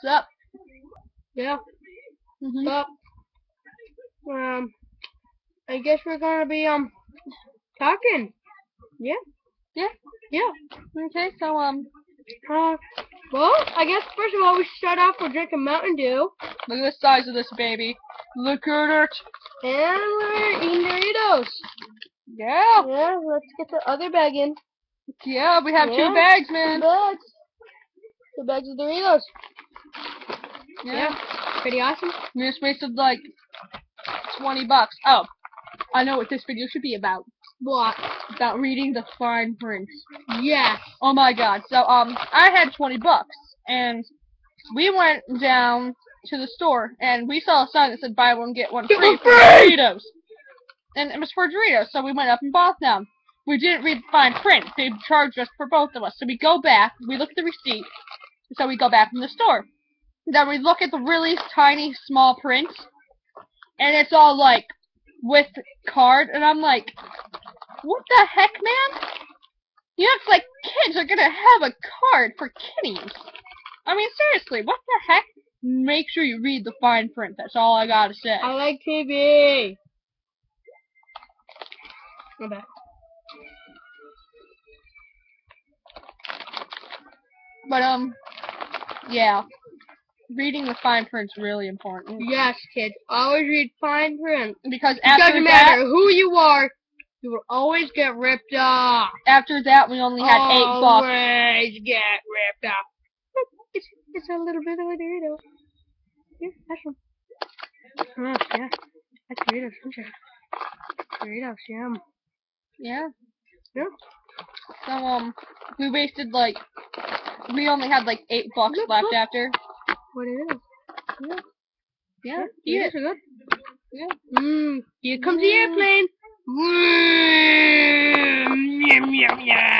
Sup? Yeah. Mhm. But I guess we're gonna be talking. Yeah. Yeah. Yeah. Okay. So Well, I guess first of all we start off with drinking Mountain Dew. look at the size of this baby. Look at it. And we're eating Doritos. Yeah. Yeah, let's get the other bag in. Yeah. We have Yeah. 2 bags, man. 2 bags. 2 bags of Doritos. Yeah. Pretty awesome. We just wasted like $20. Oh, I know what this video should be about. What? About reading the fine print. Yes. Oh my god. So I had $20 and we went down to the store and we saw a sign that said buy one get one free for Doritos. And it was for Doritos, so we went up and bought them. We didn't read the fine print. They charged us for both of us. So we go back, we look at the receipt, so we go back in the store. Then we look at the really tiny, small print, and it's all like, with card, and I'm like, what the heck, man? You act like kids are gonna have a card for kitties. I mean, seriously, what the heck? Make sure you read the fine print, that's all I gotta say. I like TV. I'm back. But, yeah. Reading the fine print's really important. Yes, kids. Always read fine print. Because It after doesn't that, matter who you are, you will always get ripped off. after that, we only had $8. Always get ripped off. Look, it's a little bit of a Dorito. Yeah, that's one. Oh, yeah. That's Doritos, don't you? Doritos, yum. Yeah. Yeah. So, we wasted, like, we only had, like, $8 left after. What it is? Yeah. Yeah. Yeah, are good. Yeah. Here comes the airplane. Yum, yum, yum.